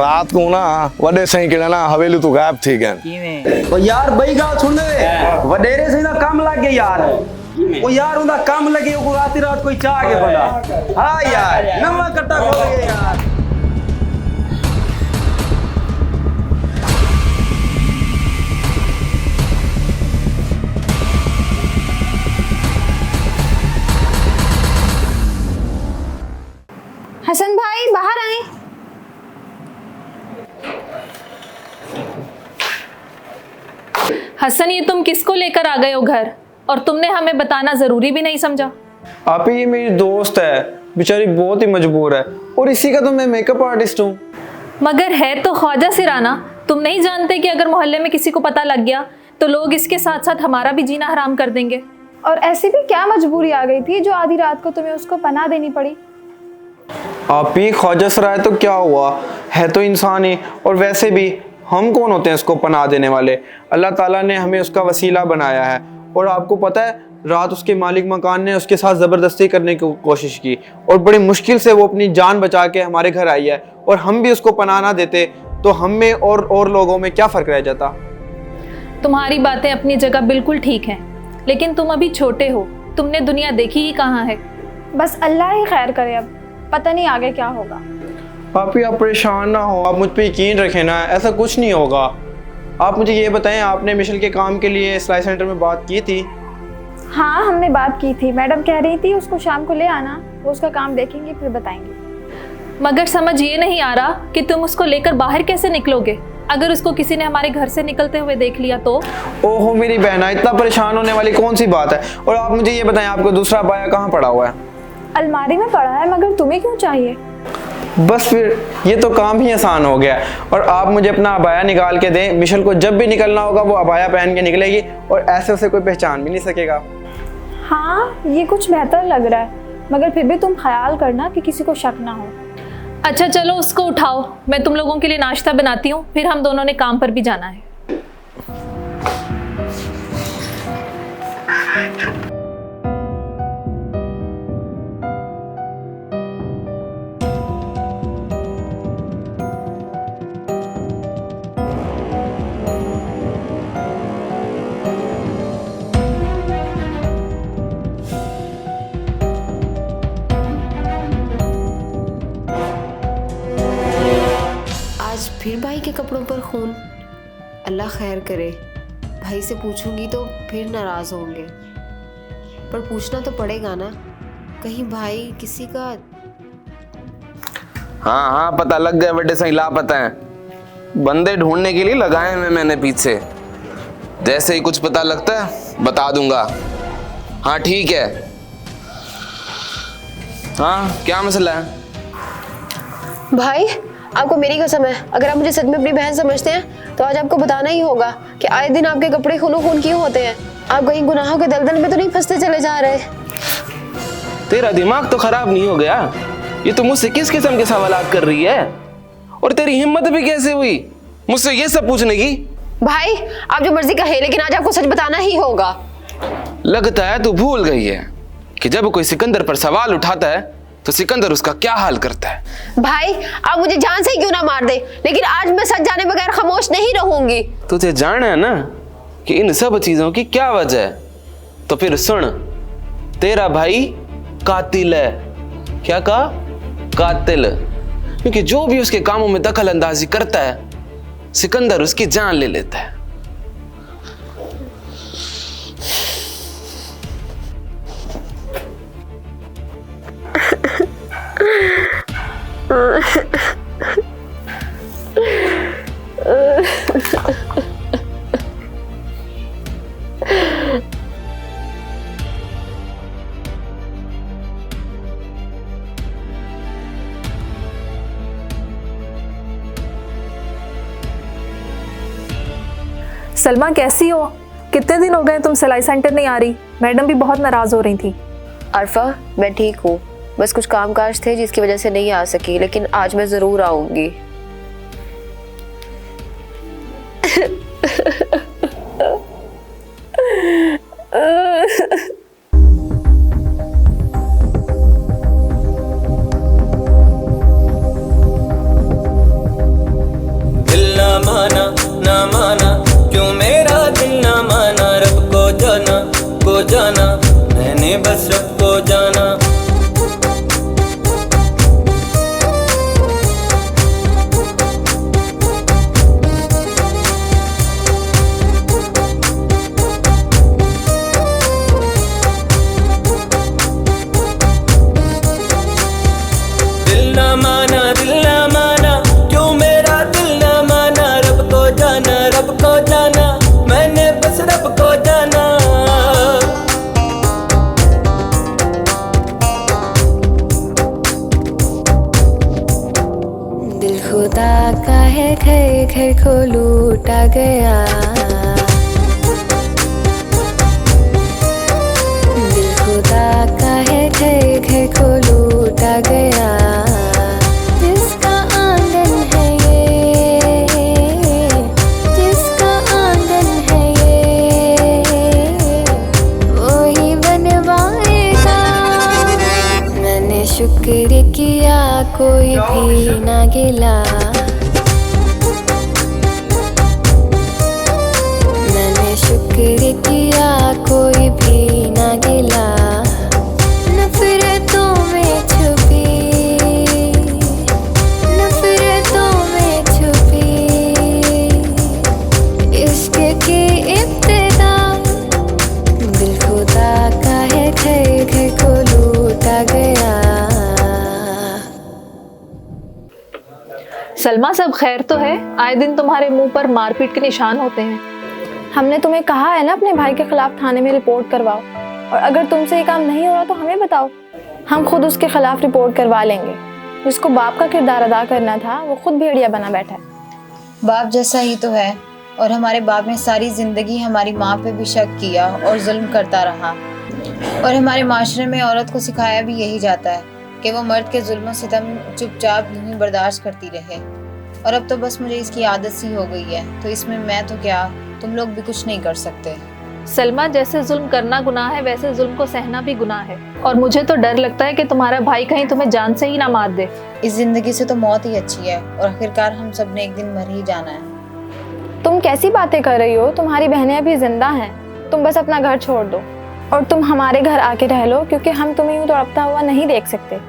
रात को ना वडे सही के ना हवेली तो गायब थी गए। ओ यार बई गाल सुन ले वडेरे से ना काम लग गया यार। ओ यार उनका काम लगे वो रात रात कोई चाह के बंदा। हां यार नवा कट्टा खोल गए यार। हसन भाई बाहर आए। हसन, ये तुम किसको लेकर आ गए हो घर, और तुमने हमें बताना जरूरी भी नहीं समझा? आप ही, ये मेरी दोस्त है, बेचारी बहुत ही मजबूर है, और इसी का तो मैं मेकअप आर्टिस्ट हूँ। मगर है तो ख्वाजा सिराना। तुम नहीं जानते कि अगर मोहल्ले में किसी को पता लग गया तो लोग इसके साथ साथ हमारा भी जीना हराम कर देंगे। और ऐसी भी क्या मजबूरी आ गई थी जो आधी रात को तुम्हें उसको पनाह देनी पड़ी? आप ही, ख्वाजा सराय तो क्या हुआ, है तो इंसान ही, और वैसे भी हम कौन होते हैं उसको पनाह देने वाले। अल्लाह ताला ने हमें उसका वसीला बनाया है। और आपको पता है, रात उसके मालिक मकान ने उसके साथ ज़बरदस्ती करने की कोशिश की, और बड़ी मुश्किल से वो अपनी जान बचा के हमारे घर आई है। और हम भी उसको पनाह ना देते तो हम में और लोगों में क्या फ़र्क रह जाता। तुम्हारी बातें अपनी जगह बिल्कुल ठीक हैं, लेकिन तुम अभी छोटे हो, तुमने दुनिया देखी ही कहाँ है। बस अल्लाह ही खैर करे, अब पता नहीं आगे क्या होगा। आप परेशान ना हो, आप मुझ पे यकीन रखें ना, ऐसा कुछ नहीं होगा। आप मुझे ये बताएं, आपने मिशेल के काम के लिए सिलाई सेंटर में बात की थी? हाँ हमने बात की थी, मैडम कह रही थी उसको शाम को ले आना, वो उसका काम देखेंगे फिर बताएंगे। मगर समझ ये नहीं आ रहा कि तुम उसको लेकर बाहर कैसे निकलोगे। अगर उसको किसी ने हमारे घर से निकलते हुए देख लिया तो? ओहो मेरी बहना, इतना परेशान होने वाली कौन सी बात है। और आप मुझे ये बताएं, आपको दूसरा अबाया कहाँ पड़ा हुआ है? अलमारी में पड़ा है, मगर तुम्हें क्यों चाहिए? बस फिर ये तो काम ही आसान हो गया। और आप मुझे अपना अबाया निकाल के दें, मिशेल को जब भी निकलना होगा वो अबाया पहन के निकलेगी, और ऐसे उसे कोई पहचान भी नहीं सकेगा। हाँ ये कुछ बेहतर लग रहा है, मगर फिर भी तुम ख्याल करना कि किसी को शक ना हो। अच्छा चलो उसको उठाओ, मैं तुम लोगों के लिए नाश्ता बनाती हूँ, फिर हम दोनों ने काम पर भी जाना है। आज फिर भाई के कपड़ों पर खून। अल्लाह खैर करे। भाई से पूछूंगी तो फिर नाराज होंगे, पर पूछना तो पड़ेगा ना, कहीं भाई किसी का। हाँ हाँ पता लग गया, बड़े सही लापता हैं। बंदे ढूंढने के लिए लगाए हैं मैंने पीछे, जैसे ही कुछ पता लगता है बता दूंगा। हाँ ठीक है। हाँ क्या मसला है? भाई आपको मेरी कसम है, अगर आप मुझे सच में अपनी बहन समझते हैं तो आज आपको बताना ही होगा कि आए दिन आपके कपड़े खूनो खून क्यों होते हैं। आप कहीं गुनाहों के दलदल में तो नहीं फंसते चले जा रहे? तेरा दिमाग तो खराब नहीं हो गया? ये तो मुझसे किस किस्म के सवालात कर रही है, और तेरी हिम्मत भी कैसे हुई मुझसे ये सब पूछने की? भाई आप जो मर्जी कहे, लेकिन आज आपको सच बताना ही होगा। लगता है तू भूल गई है कि जब कोई सिकंदर पर सवाल उठाता है तो सिकंदर उसका क्या हाल करता है। भाई आप मुझे जान से ही क्यों ना मार दे, लेकिन आज मैं सच जाने बगैर खामोश नहीं रहूंगी। तुझे जाना है ना कि इन सब चीजों की क्या वजह है, तो फिर सुन, तेरा भाई कातिल है। क्या कहा? कातिल। क्योंकि जो भी उसके कामों में दखल अंदाजी करता है, सिकंदर उसकी जान ले लेता है। सलमा कैसी हो? कितने दिन हो गए तुम सिलाई सेंटर नहीं आ रही? मैडम भी बहुत नाराज हो रही थी। अरफा मैं ठीक हूँ, बस कुछ कामकाज थे जिसकी वजह से नहीं आ सकी, लेकिन आज मैं जरूर आऊंगी। ना माना ना माना, क्यों मेरा दिल ना माना। रब को जाना मैंने बस रब को जाना। दिल ना माना, क्यों मेरा दिल ना माना। रब को जाना मैंने बस रब को जाना। दिल खुदा का है, घर घर को लूटा गया। दिल खुदा का है, घर घर को लूटा गया। जिसका आंगन है ये, जिसका आंगन है ये, वो ही बनवाएगा। मैंने शुक्र किया कोई भी ना गिला। मैंने शुक्र किया कोई भी ना गिला। नफरतों में छुपी, नफरतों में छुपी, इश्क की इब्तिदा। दिल खुदा का है, घर घर को लूटा गया। सलमा, सब खैर तो है? आए दिन तुम्हारे मुंह पर मारपीट के निशान होते हैं। हमने तुम्हें कहा है ना अपने भाई के खिलाफ थाने में रिपोर्ट करवाओ, और अगर तुमसे ये काम नहीं हो रहा तो हमें बताओ, हम खुद उसके खिलाफ रिपोर्ट करवा लेंगे। जिसको बाप का किरदार अदा करना था वो खुद भेड़िया बना बैठा है। बाप जैसा ही तो है, और हमारे बाप ने सारी जिंदगी हमारी माँ पे भी शक किया और जुल्म करता रहा। और हमारे माशरे में औरत को सिखाया भी यही जाता है कि वो मर्द के जुल्म और सितम चुपचाप यूं ही बर्दाश्त करती रहे। और अब तो बस मुझे इसकी आदत सी हो गई है, तो इसमें मैं तो क्या, तुम लोग भी कुछ नहीं कर सकते। सलमा, जैसे जुल्म करना गुनाह है वैसे जुल्म को सहना भी गुनाह है। और मुझे तो डर लगता है कि तुम्हारा भाई कहीं तुम्हें जान से ही ना मार दे। इस जिंदगी से तो मौत ही अच्छी है, और आखिरकार हम सब ने एक दिन मर ही जाना है। तुम कैसी बातें कर रही हो? तुम्हारी बहनें अभी जिंदा हैं। तुम बस अपना घर छोड़ दो और तुम हमारे घर आके रह लो, क्योंकि हम तुम्हें यूं तड़पता हुआ नहीं देख सकते।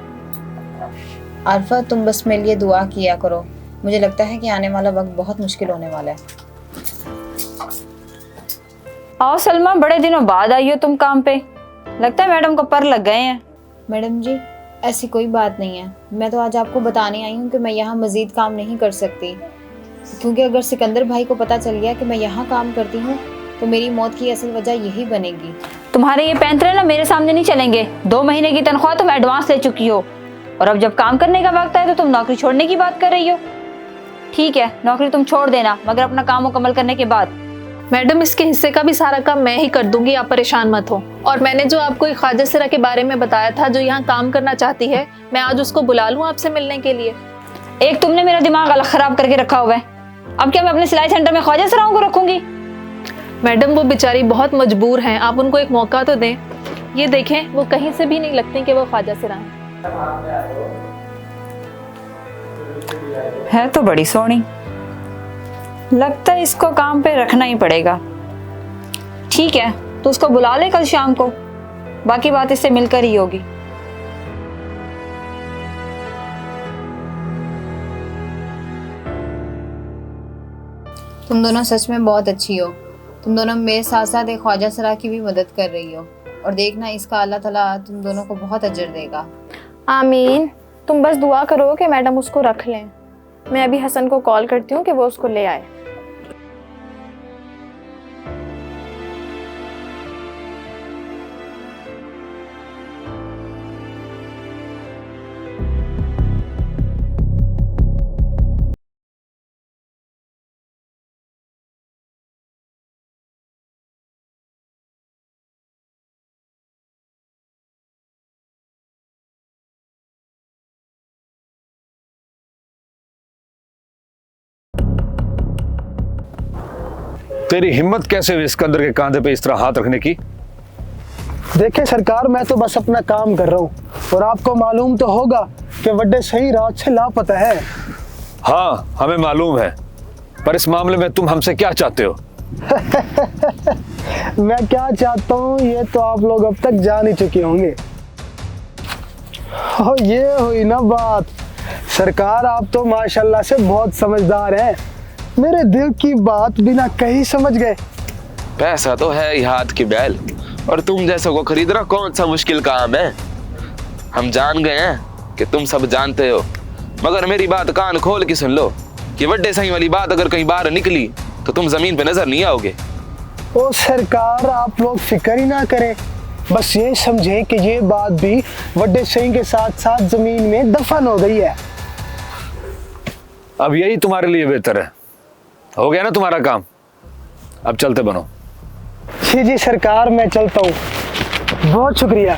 आरफा, तुम बस मेरे लिए दुआ किया करो। मुझे लगता है कि आने वाला वक्त बहुत मुश्किल होने वाला है। आओ सलमा, बड़े दिनों बाद आई हो तुम काम पे। लगता है मैडम को पर लग गए हैं। मैडम जी, ऐसी कोई बात नहीं है। मैं तो आज आपको बताने आई हूँ कि मैं यहाँ मजीद काम नहीं कर सकती, क्योंकि अगर सिकंदर भाई को पता चल गया कि मैं यहाँ काम करती हूँ तो मेरी मौत की असल वजह यही बनेगी। तुम्हारे ये पैंतरे ना मेरे सामने नहीं चलेंगे। 2 महीने की तनख्वाह तुम एडवांस ले चुकी हो, और अब जब काम करने का वक्त है तो तुम नौकरी छोड़ने की बात कर रही हो। ठीक है, नौकरी तुम छोड़ देना, मगर अपना काम मुकम्मल करने के बाद। मैडम, इसके हिस्से का भी सारा काम मैं ही कर दूंगी, आप परेशान मत हो। और मैंने जो आपको एक ख्वाजा सिरा के बारे में बताया था जो यहाँ काम करना चाहती है, मैं आज उसको बुला लूँ आपसे मिलने के लिए। एक तुमने मेरा दिमाग अलग खराब करके रखा हुआ है। अब क्या मैं अपने सिलाई सेंटर में ख्वाजा सिराओं को रखूंगी? मैडम, वो बेचारी बहुत मजबूर हैं, आप उनको एक मौका तो दें। ये देखें, वो कहीं से भी नहीं लगती कि वो ख्वाजा सिरा है तो बड़ी सोहनी। लगता है इसको काम पे रखना ही पड़ेगा। ठीक है, तो उसको बुला ले कल शाम को, बाकी बात इससे मिलकर ही होगी। तुम दोनों सच में बहुत अच्छी हो। तुम दोनों मेरे साथ साथ एक ख्वाजा सरा की भी मदद कर रही हो, और देखना इसका अल्लाह ताला तुम दोनों को बहुत अजर देगा। आमीन। तुम बस दुआ करो कि मैडम उसको रख लें। मैं अभी हसन को कॉल करती हूँ कि वो उसको ले आए। तेरी हिम्मत कैसे हुई सिकंदर के कांधे पे इस तरह हाथ रखने की? देखिए सरकार, मैं तो बस अपना काम कर रहा हूँ, और आपको मालूम तो होगा कि वड्डे सही रात से लापता है। हाँ, हमें मालूम है, पर इस मामले में तुम हमसे क्या चाहते हो? मैं क्या चाहता हूँ ये तो आप लोग अब तक जान ही चुके होंगे। और ये हुई ना बात। सरकार आप तो माशाल्लाह से बहुत समझदार हैं, मेरे दिल की बात बिना कहीं समझ गए। पैसा तो है ही हाथ की बैल, और तुम जैसों को खरीदना कौन सा मुश्किल काम है। हम जान गए हैं कि तुम सब जानते हो, मगर मेरी बात कान खोल के सुन लो कि बड़े सही वाली बात अगर कहीं बाहर निकली तो तुम जमीन पे नजर नहीं आओगे। ओ सरकार आप लोग फिक्र ही ना करें, बस ये समझें कि ये बात भी बड़े सही के साथ साथ जमीन में दफन हो गई है। अब यही तुम्हारे लिए बेहतर है। हो गया ना तुम्हारा काम, अब चलते बनो। जी जी सरकार, मैं चलता हूँ, बहुत शुक्रिया।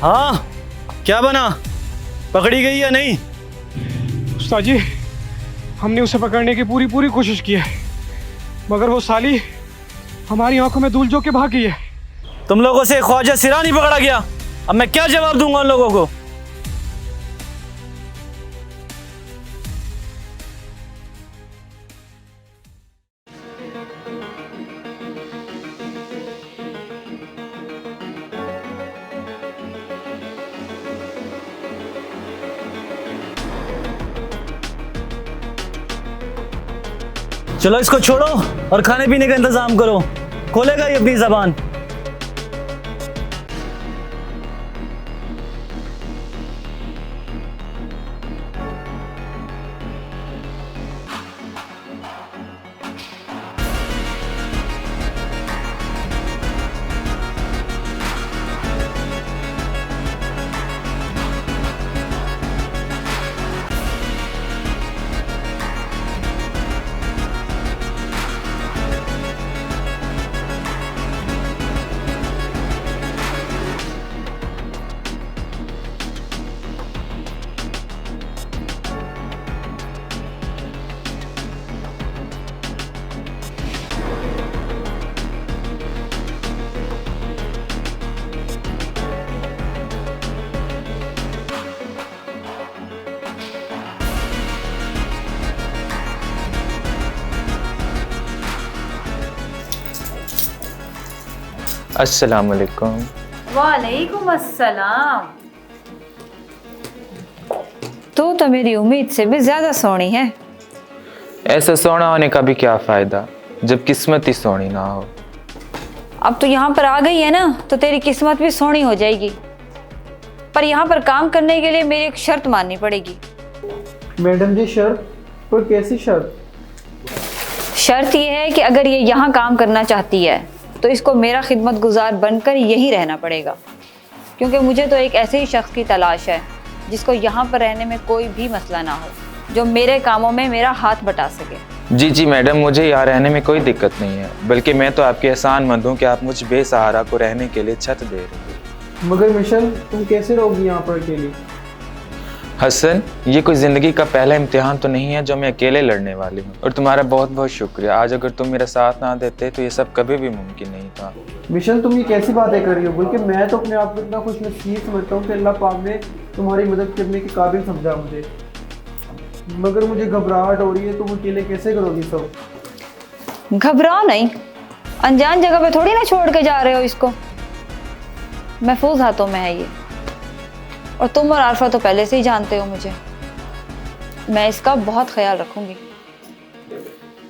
हाँ, क्या बना? पकड़ी गई या नहीं? उस्ताद जी, हमने उसे पकड़ने की पूरी कोशिश की है, मगर वो साली हमारी आंखों में धूल झोंक के भाग गई है। तुम लोगों से ख्वाजा सिरा नहीं पकड़ा गया, अब मैं क्या जवाब दूंगा उन लोगों को? चलो इसको छोड़ो और खाने पीने का इंतजाम करो, खोलेगा ये अपनी जबान। अस्सलाम वालेकुम। वालेकुम अस्सलाम। तो मेरी उम्मीद से भी ज्यादा सोहनी है। ऐसा सोना होने का भी क्या फायदा जब किस्मत ही सोनी ना हो। अब तो यहाँ पर आ गई है ना, तो तेरी किस्मत भी सोहनी हो जाएगी। पर यहाँ पर काम करने के लिए मेरी एक शर्त माननी पड़ेगी। मैडम जी शर्त? पर कैसी शर्त? शर्त यह है कि अगर ये यहाँ काम करना चाहती है तो इसको मेरा खिदमत गुजार बनकर यहीं रहना पड़ेगा, क्योंकि मुझे तो एक ऐसे ही शख्स की तलाश है जिसको यहाँ पर रहने में कोई भी मसला ना हो, जो मेरे कामों में मेरा हाथ बटा सके। जी जी मैडम, मुझे यहाँ रहने में कोई दिक्कत नहीं है, बल्कि मैं तो आपके एहसानमंद हूँ कि आप मुझ बेसहारा को रहने के लिए छत दे रही हैं। मगर मिशेल, तुम कैसे रहोगी यहाँ पर अकेली? हसन, ये कोई ज़िंदगी का पहला इम्तिहान तो नहीं है जो मैं अकेले लड़ने वाली हूँ। और तुम्हारा बहुत बहुत शुक्रिया। आज अगर तुम मेरा साथ ना देते तो ये सब कभी भी मुमकिन नहीं था। मिशेल, तुम ये कैसी बातें कर रही हो? बल्कि मैं तो अपने आप को इतना खुश नसीब समझता हूँ कि अल्लाह पाक ने तुम्हारी मदद करने के काबिल समझा मुझे। मगर मुझे घबराहट हो रही है, तुम अकेले कैसे करोगी सब? घबराओ नहीं, अनजान जगह पे थोड़ी ना छोड़ के जा रहे हो इसको। महफूज हाथों में है ये, और तुम और आरफा तो पहले से ही जानते हो मुझे। मैं इसका बहुत ख्याल रखूंगी।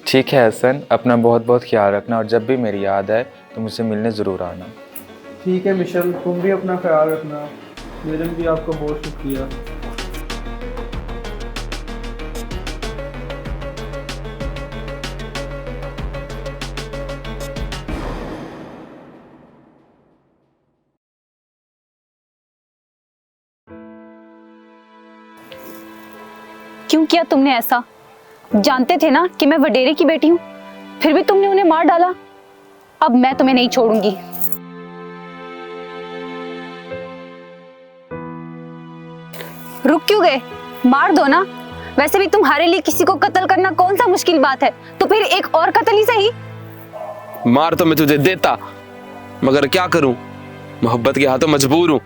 ठीक है हसन, अपना बहुत बहुत ख्याल रखना, और जब भी मेरी याद आए तो मुझसे मिलने ज़रूर आना। ठीक है मिशेल, तुम भी अपना ख्याल रखना। मैडम जी आपका बहुत शुक्रिया। क्यों किया तुमने ऐसा? जानते थे ना कि मैं वडेरे की बेटी हूं, फिर भी तुमने उन्हें मार डाला। अब मैं तुम्हें नहीं छोड़ूंगी। रुक क्यों गए? मार दो ना। वैसे भी तुम्हारे लिए किसी को कत्ल करना कौन सा मुश्किल बात है, तो फिर एक और कत्ल ही सही। मार तो मैं तुझे देता, मगर क्या करूं, मोहब्बत के हाथों मजबूर हूं।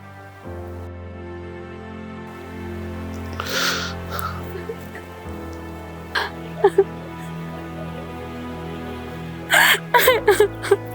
Ha ha ha.